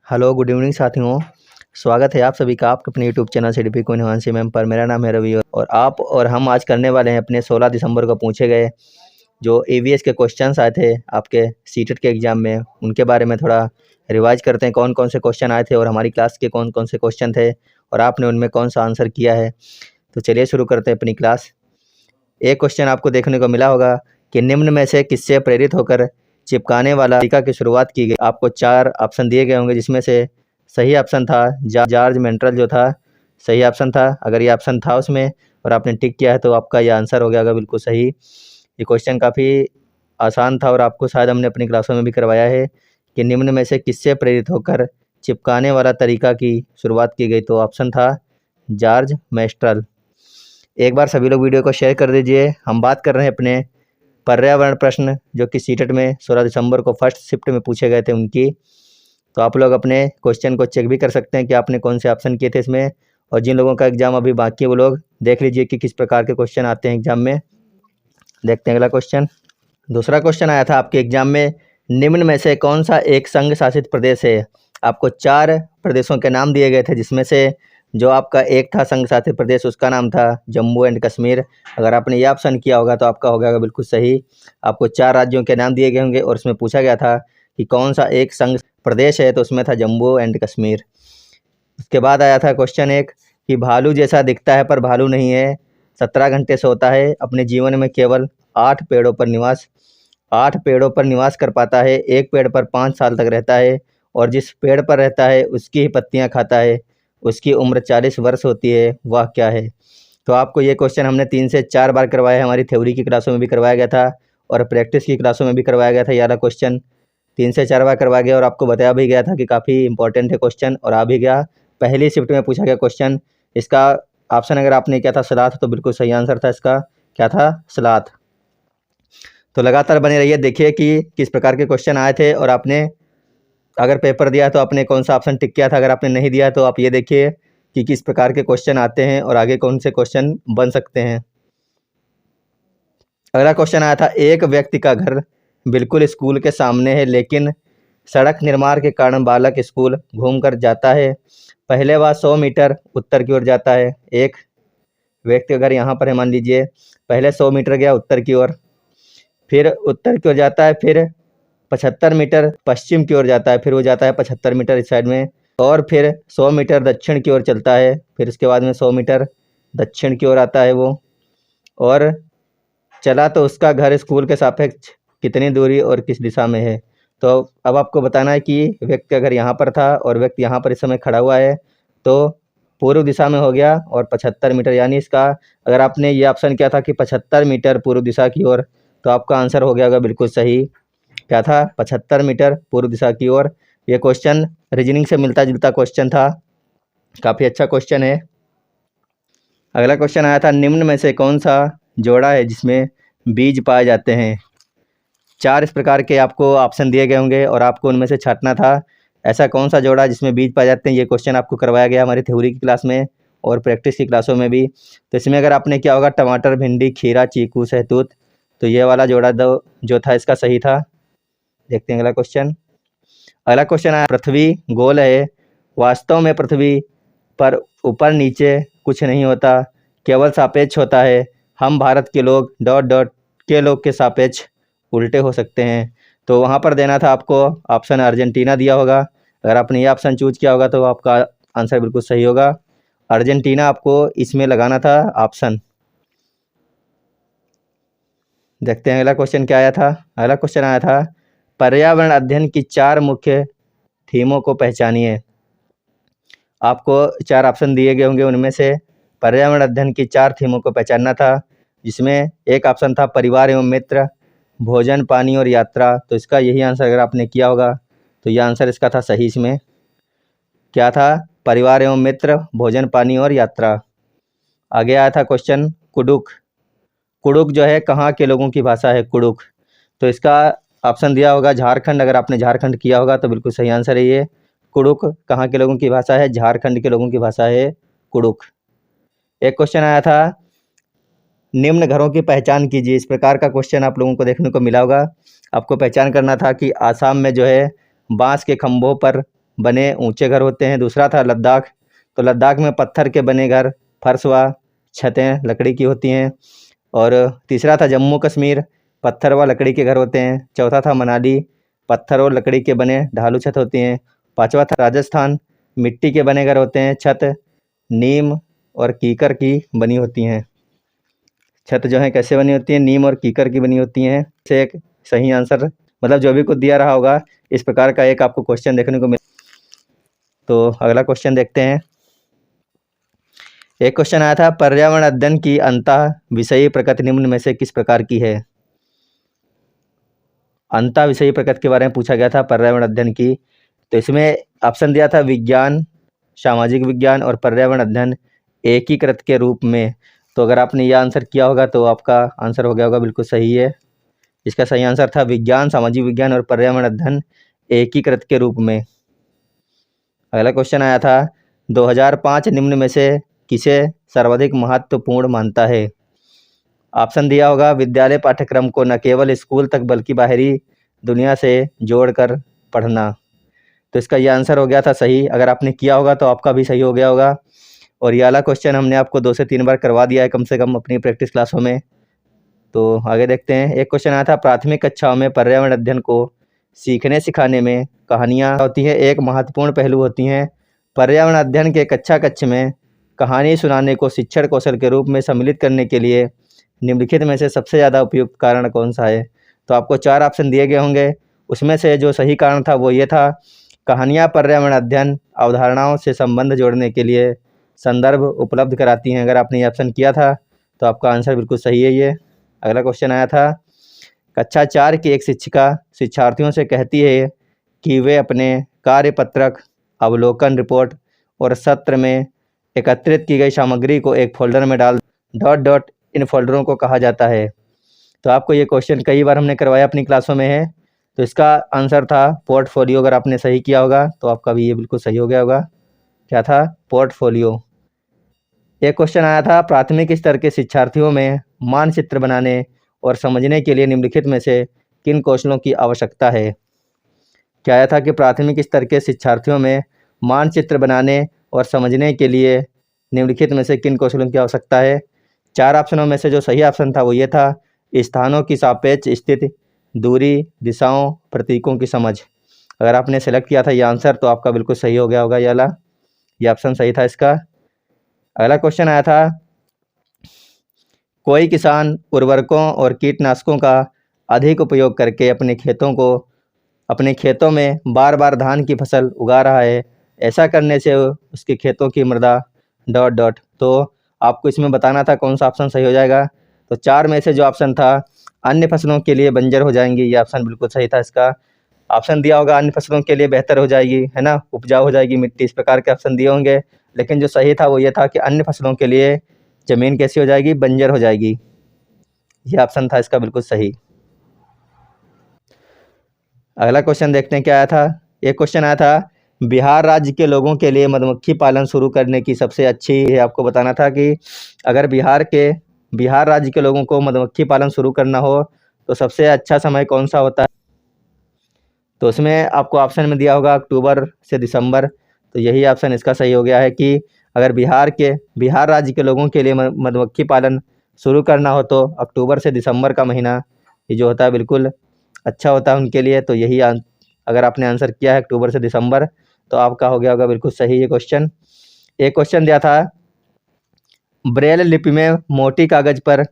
Hello, good evening साथियों। स्वागत है आप सभी का आपके अपने YouTube channel CDP queen Himanshi ma'am पर। मेरा नाम है रवि और आप और हम आज करने वाले हैं अपने 16 दिसंबर को पूछे गए जो EVS के क्वेश्चंस आए थे आपके सीटेट के एग्ज़ाम में, उनके बारे में थोड़ा रिवाइज करते हैं। कौन कौन से क्वेश्चन आए थे और हमारी क्लास के कौन कौन से क्वेश्चन थे और आपने उनमें कौन सा आंसर किया है। तो चलिए शुरू करते हैं अपनी क्लास। एक क्वेश्चन आपको देखने को मिला होगा कि निम्न में से किससे प्रेरित होकर चिपकाने वाला तरीका की शुरुआत की गई। आपको 4 ऑप्शन दिए गए होंगे जिसमें से सही ऑप्शन था जॉर्ज मेंट्रल जो था सही ऑप्शन था। अगर ये ऑप्शन था उसमें और आपने टिक किया है तो आपका ये आंसर हो गया होगा बिल्कुल सही। ये क्वेश्चन काफ़ी आसान था और आपको शायद हमने अपनी क्लासों में भी करवाया है कि निम्न में से किससे प्रेरित होकर चिपकाने वाला तरीका की शुरुआत की गई। तो ऑप्शन था जॉर्ज मेस्ट्रल। एक बार सभी लोग वीडियो को शेयर कर दीजिए। हम बात कर रहे हैं अपने पर्यावरण प्रश्न जो कि सीटेट में 16 दिसंबर को फर्स्ट शिफ्ट में पूछे गए थे उनकी। तो आप लोग अपने क्वेश्चन को चेक भी कर सकते हैं कि आपने कौन से ऑप्शन किए थे इसमें, और जिन लोगों का एग्ज़ाम अभी बाकी है वो लोग देख लीजिए कि किस प्रकार के क्वेश्चन आते हैं एग्ज़ाम में। देखते हैं अगला क्वेश्चन। दूसरा क्वेश्चन आया था आपके एग्ज़ाम में, निम्न में से कौन सा एक संघ शासित प्रदेश है। आपको 4 प्रदेशों के नाम दिए गए थे जिसमें से जो आपका एक था संघ शासित प्रदेश उसका नाम था जम्मू एंड कश्मीर। अगर आपने ये ऑप्शन किया होगा तो आपका हो गया बिल्कुल सही। आपको 4 राज्यों के नाम दिए गए होंगे और उसमें पूछा गया था कि कौन सा एक संघ प्रदेश है, तो उसमें था जम्मू एंड कश्मीर। उसके बाद आया था क्वेश्चन एक कि भालू जैसा दिखता है पर भालू नहीं है, 17 घंटे सोता है, अपने जीवन में केवल 8 पेड़ों पर निवास कर पाता है, एक पेड़ पर 5 साल तक रहता है और जिस पेड़ पर रहता है उसकी ही पत्तियां खाता है, उसकी उम्र 40 वर्ष होती है, वह क्या है। तो आपको ये क्वेश्चन हमने 3 से 4 बार करवाया है। हमारी थ्योरी की क्लासों में भी करवाया गया था और प्रैक्टिस की क्लासों में भी करवाया गया था। ये वाला क्वेश्चन 3 से 4 बार करवाया गया और आपको बताया भी गया था कि काफ़ी इंपॉर्टेंट है क्वेश्चन और आ भी गया। पहली शिफ्ट में पूछा गया क्वेश्चन। इसका ऑप्शन अगर आपने किया था सलाथ तो बिल्कुल सही आंसर था इसका, क्या था, सलाथ। तो लगातार बने रहिए, देखिए कि किस प्रकार के क्वेश्चन आए थे और आपने अगर पेपर दिया तो आपने कौन सा ऑप्शन टिक किया था। अगर आपने नहीं दिया तो आप ये देखिए कि किस प्रकार के क्वेश्चन आते हैं और आगे कौन से क्वेश्चन बन सकते हैं। अगला क्वेश्चन आया था, एक व्यक्ति का घर बिल्कुल स्कूल के सामने है लेकिन सड़क निर्माण के कारण बालक स्कूल घूमकर जाता है। पहले वह 100 मीटर उत्तर की ओर जाता है। एक व्यक्ति अगर यहाँ पर है, मान लीजिए पहले 100 मीटर गया उत्तर की ओर, फिर उत्तर की ओर जाता है, फिर 75 मीटर पश्चिम की ओर जाता है, फिर वो जाता है 75 मीटर इस साइड में, और फिर 100 मीटर दक्षिण की ओर चलता है, फिर उसके बाद में 100 मीटर दक्षिण की ओर आता है वो, और चला तो उसका घर स्कूल के सापेक्ष कितनी दूरी और किस दिशा में है। तो अब आपको बताना है कि व्यक्ति अगर यहाँ पर था और व्यक्ति यहाँ पर इस समय खड़ा हुआ है तो पूर्व दिशा में हो गया और 75 मीटर, यानी इसका अगर आपने ये ऑप्शन किया था कि 75 मीटर पूर्व दिशा की ओर तो आपका आंसर हो गया होगा बिल्कुल सही। क्या था, 75 मीटर पूर्व दिशा की ओर। ये क्वेश्चन रीजनिंग से मिलता जुलता क्वेश्चन था, काफ़ी अच्छा क्वेश्चन है। अगला क्वेश्चन आया था, निम्न में से कौन सा जोड़ा है जिसमें बीज पाए जाते हैं। 4 इस प्रकार के आपको ऑप्शन दिए गए होंगे और आपको उनमें से छांटना था ऐसा कौन सा जोड़ा जिसमें बीज पाए जाते हैं। ये क्वेश्चन आपको करवाया गया हमारी थ्योरी की क्लास में और प्रैक्टिस की क्लासों में भी। तो इसमें अगर आपने क्या होगा, टमाटर, भिंडी, खीरा, चीकू, सहतूत, तो ये वाला जोड़ा जो था इसका सही था। देखते हैं अगला क्वेश्चन। अगला क्वेश्चन आया, पृथ्वी गोल है, वास्तव में पृथ्वी पर ऊपर नीचे कुछ नहीं होता, केवल सापेक्ष होता है, हम भारत के लोग डॉट डॉट के लोग के सापेक्ष उल्टे हो सकते हैं। तो वहाँ पर देना था आपको ऑप्शन अर्जेंटीना दिया होगा। अगर आपने ये ऑप्शन चूज किया होगा तो आपका आंसर बिल्कुल सही होगा, अर्जेंटीना आपको इसमें लगाना था ऑप्शन। देखते हैं अगला क्वेश्चन क्या आया था। अगला क्वेश्चन आया था, पर्यावरण अध्ययन की 4 मुख्य थीमों को पहचानिए। आपको 4 ऑप्शन दिए गए होंगे, उनमें से पर्यावरण अध्ययन की 4 थीमों को पहचानना था, जिसमें एक ऑप्शन था परिवार एवं मित्र, भोजन, पानी और यात्रा। तो इसका यही आंसर अगर आपने किया होगा तो ये आंसर इसका था सही। इसमें क्या था, परिवार एवं मित्र, भोजन, पानी और यात्रा। आगे आया था क्वेश्चन कुडुक। कुडुक जो है कहाँ के लोगों की भाषा है, कुडुक। तो इसका ऑप्शन दिया होगा झारखंड। अगर आपने झारखंड किया होगा तो बिल्कुल सही आंसर है ये। कुडुक कहाँ के लोगों की भाषा है, झारखंड के लोगों की भाषा है कुडुक। एक क्वेश्चन आया था, निम्न घरों की पहचान कीजिए। इस प्रकार का क्वेश्चन आप लोगों को देखने को मिला होगा। आपको पहचान करना था कि आसाम में जो है बांस के खंभों पर बने ऊंचे घर होते हैं। दूसरा था लद्दाख, तो लद्दाख में पत्थर के बने घर, फर्श व छतें लकड़ी की होती हैं। और तीसरा था जम्मू कश्मीर, पत्थर व लकड़ी के घर होते हैं। चौथा था मनाली, पत्थर और लकड़ी के बने ढालू छत होती हैं। पांचवा था राजस्थान, मिट्टी के बने घर होते हैं, छत नीम और कीकर की बनी होती हैं। छत जो है कैसे बनी होती है, नीम और कीकर की बनी होती हैं। से एक सही आंसर, मतलब जो भी कुछ दिया रहा होगा इस प्रकार का एक आपको क्वेश्चन देखने को मिल। तो अगला क्वेश्चन देखते हैं। एक क्वेश्चन आया था, पर्यावरण अध्ययन की अंतः विषयी प्रकृति निम्न में से किस प्रकार की है। अंतः विषयी प्रकृति के बारे में पूछा गया था पर्यावरण अध्ययन की। तो इसमें ऑप्शन दिया था विज्ञान, सामाजिक विज्ञान और पर्यावरण अध्ययन एकीकृत के रूप में। तो अगर आपने यह आंसर किया होगा तो आपका आंसर हो गया होगा बिल्कुल सही है। इसका सही आंसर था विज्ञान, सामाजिक विज्ञान और पर्यावरण अध्ययन एकीकृत के रूप में। अगला क्वेश्चन आया था, 2005 निम्न में से किसे सर्वाधिक महत्वपूर्ण मानता है। ऑप्शन दिया होगा विद्यालय पाठ्यक्रम को न केवल स्कूल तक बल्कि बाहरी दुनिया से जोड़कर पढ़ना। तो इसका ये आंसर हो गया था सही। अगर आपने किया होगा तो आपका भी सही हो गया होगा। और ये वाला क्वेश्चन हमने आपको 2 से 3 बार करवा दिया है कम से कम अपनी प्रैक्टिस क्लासों में। तो आगे देखते हैं। एक क्वेश्चन आया था, प्राथमिक कक्षाओं में पर्यावरण अध्ययन को सीखने सिखाने में कहानियाँ होती हैं एक महत्वपूर्ण पहलू होती हैं। पर्यावरण अध्ययन के कक्षा कक्ष में कहानी सुनाने को शिक्षण कौशल के रूप में सम्मिलित करने के लिए निम्नलिखित में से सबसे ज़्यादा उपयुक्त कारण कौन सा है। तो आपको 4 ऑप्शन दिए गए होंगे, उसमें से जो सही कारण था वो ये था, कहानियाँ पर्यावरण अध्ययन अवधारणाओं से संबंध जोड़ने के लिए संदर्भ उपलब्ध कराती हैं। अगर आपने ये ऑप्शन किया था तो आपका आंसर बिल्कुल सही है ये। अगला क्वेश्चन आया था, कक्षा 4 की एक शिक्षिका शिक्षार्थियों से कहती है कि वे अपने कार्यपत्रक, अवलोकन रिपोर्ट और सत्र में एकत्रित की गई सामग्री को एक फोल्डर में डाल डॉट डॉट इन फोल्डरों को कहा जाता है। तो आपको ये क्वेश्चन कई बार हमने करवाया अपनी क्लासों में है। तो इसका आंसर था पोर्टफोलियो। अगर आपने सही किया होगा तो आपका भी ये बिल्कुल सही हो गया होगा। क्या था? पोर्टफोलियो। एक क्वेश्चन आया था, प्राथमिक स्तर के शिक्षार्थियों में मानचित्र बनाने और समझने के लिए निम्नलिखित में से किन कौशलों की आवश्यकता है। क्या आया था कि प्राथमिक स्तर के शिक्षार्थियों में मानचित्र बनाने और समझने के लिए निम्नलिखित में से किन कौशलों की आवश्यकता है। 4 ऑप्शनों में से जो सही ऑप्शन था वो ये था, स्थानों की सापेक्ष स्थिति, दूरी, दिशाओं, प्रतीकों की समझ। अगर आपने सेलेक्ट किया था ये आंसर तो आपका बिल्कुल सही हो गया होगा ये वाला, ये ऑप्शन सही था इसका। अगला क्वेश्चन आया था, कोई किसान उर्वरकों और कीटनाशकों का अधिक उपयोग करके अपने खेतों में बार बार धान की फसल उगा रहा है। ऐसा करने से उसके खेतों की मृदा डॉट डॉट। तो आपको इसमें बताना था कौन सा ऑप्शन सही हो जाएगा। तो 4 में से जो ऑप्शन था अन्य फसलों के लिए बंजर हो जाएंगी, ये ऑप्शन बिल्कुल सही था इसका। ऑप्शन दिया होगा अन्य फसलों के लिए बेहतर हो जाएगी, है ना, उपजाऊ हो जाएगी मिट्टी, इस प्रकार के ऑप्शन दिए होंगे। लेकिन जो सही था वो ये था कि अन्य फसलों के लिए ज़मीन कैसी हो जाएगी, बंजर हो जाएगी। ये ऑप्शन था इसका बिल्कुल सही। अगला क्वेश्चन देखते हैं क्या आया था। एक क्वेश्चन आया था, बिहार राज्य के लोगों के लिए मधुमक्खी पालन शुरू करने की सबसे अच्छी है। आपको बताना था कि अगर बिहार राज्य के लोगों को मधुमक्खी पालन शुरू करना हो तो सबसे अच्छा समय कौन सा होता है। तो उसमें आपको ऑप्शन में दिया होगा अक्टूबर से दिसंबर। तो यही ऑप्शन इसका सही हो गया है कि अगर बिहार राज्य के लोगों के लिए मधुमक्खी पालन शुरू करना हो तो अक्टूबर से दिसंबर का महीना ये जो होता है बिल्कुल अच्छा होता है उनके लिए। तो यही अगर आपने आंसर किया है अक्टूबर से दिसंबर तो आपका हो गया होगा बिल्कुल सही ये क्वेश्चन। एक क्वेश्चन दिया था, ब्रेल लिपि में मोटी कागज पर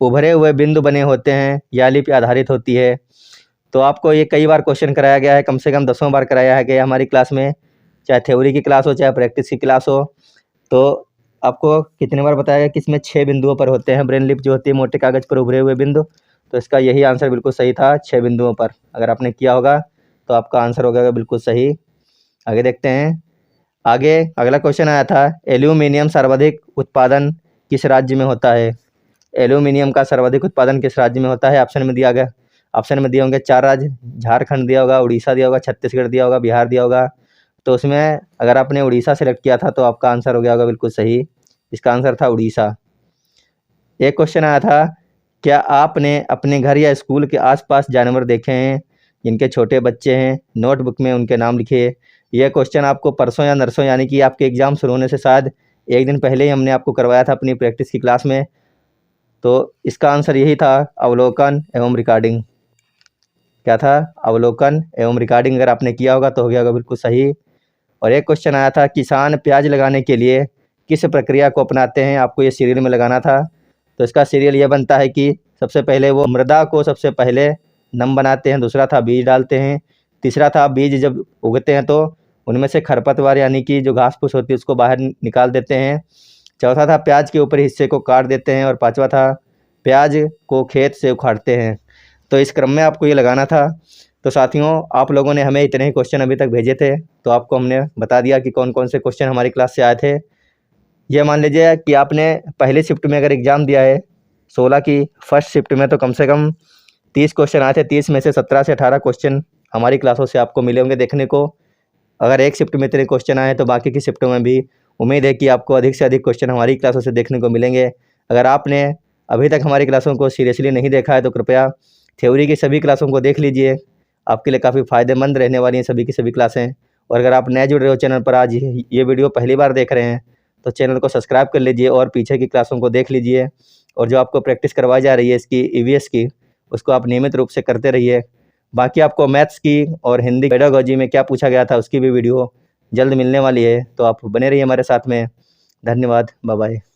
उभरे हुए बिंदु बने होते हैं, यह लिपि आधारित होती है। तो आपको ये कई बार क्वेश्चन कराया गया है, कम से कम 10 बार कराया है गया हमारी क्लास में, चाहे थ्योरी की क्लास हो चाहे प्रैक्टिस की क्लास हो। तो आपको कितने बार बताया गया कि इसमें 6 बिंदुओं पर होते हैं ब्रेन लिप जो होती है मोटे कागज पर उभरे हुए बिंदु। तो इसका यही आंसर बिल्कुल सही था, 6 बिंदुओं पर। अगर आपने किया होगा तो आपका आंसर हो गया बिल्कुल सही। आगे देखते हैं। आगे अगला क्वेश्चन आया था, एल्यूमिनियम सर्वाधिक उत्पादन किस राज्य में होता है। एल्यूमिनियम का सर्वाधिक उत्पादन किस राज्य में होता है। ऑप्शन में दिए होंगे 4 राज्य, झारखंड दिया होगा, उड़ीसा दिया होगा, छत्तीसगढ़ दिया होगा, बिहार दिया होगा। तो उसमें अगर आपने उड़ीसा सेलेक्ट किया था तो आपका आंसर हो गया होगा बिल्कुल सही। इसका आंसर था उड़ीसा। एक क्वेश्चन आया था, क्या आपने अपने घर या स्कूल के आसपास जानवर देखे हैं जिनके छोटे बच्चे हैं, नोटबुक में उनके नाम लिखिए। यह क्वेश्चन आपको परसों या नरसों यानी कि आपके एग्ज़ाम शुरू होने से शायद एक दिन पहले ही हमने आपको करवाया था अपनी प्रैक्टिस की क्लास में। तो इसका आंसर यही था, अवलोकन एवं रिकॉर्डिंग। क्या था? अवलोकन एवं रिकॉर्डिंग। अगर आपने किया होगा तो हो गया होगा बिल्कुल सही। और एक क्वेश्चन आया था, किसान प्याज लगाने के लिए किस प्रक्रिया को अपनाते हैं? आपको ये सीरियल में लगाना था। तो इसका सीरियल ये बनता है कि सबसे पहले वो मृदा को सबसे पहले नम बनाते हैं, दूसरा था बीज डालते हैं, तीसरा था बीज जब उगते हैं तो उनमें से खरपतवार यानी कि जो घास फूस होती है उसको बाहर निकाल देते हैं, चौथा था प्याज के ऊपरी हिस्से को काट देते हैं और पांचवा था प्याज को खेत से उखाड़ते हैं। तो इस क्रम में आपको ये लगाना था। तो साथियों, आप लोगों ने हमें इतने ही क्वेश्चन अभी तक भेजे थे, तो आपको हमने बता दिया कि कौन कौन से क्वेश्चन हमारी क्लास से आए थे। ये मान लीजिए कि आपने पहली शिफ्ट में अगर एग्ज़ाम दिया है 16 की फर्स्ट शिफ्ट में, तो कम से कम 30 क्वेश्चन आए थे। 30 में से 17 से 18 क्वेश्चन हमारी क्लासों से आपको मिले होंगे देखने को। अगर एक शिफ्ट में इतने क्वेश्चन आए तो बाकी की शिफ्टों में भी उम्मीद है कि आपको अधिक से अधिक क्वेश्चन हमारी क्लासों से देखने को मिलेंगे। अगर आपने अभी तक हमारी क्लासों को सीरियसली नहीं देखा है तो कृपया थ्योरी की सभी क्लासों को देख लीजिए, आपके लिए काफ़ी फ़ायदेमंद रहने वाली हैं सभी की सभी क्लासें। और अगर आप नए जुड़ रहे हो चैनल पर, आज ये वीडियो पहली बार देख रहे हैं, तो चैनल को सब्सक्राइब कर लीजिए और पीछे की क्लासों को देख लीजिए। और जो आपको प्रैक्टिस करवाई जा रही है इसकी ईवीएस की, उसको आप नियमित रूप से करते रहिए। बाकी आपको मैथ्स की और हिंदी पेडागोजी में क्या पूछा गया था उसकी भी वीडियो जल्द मिलने वाली है, तो आप बने रहिए हमारे साथ में। धन्यवाद, बाय बाय।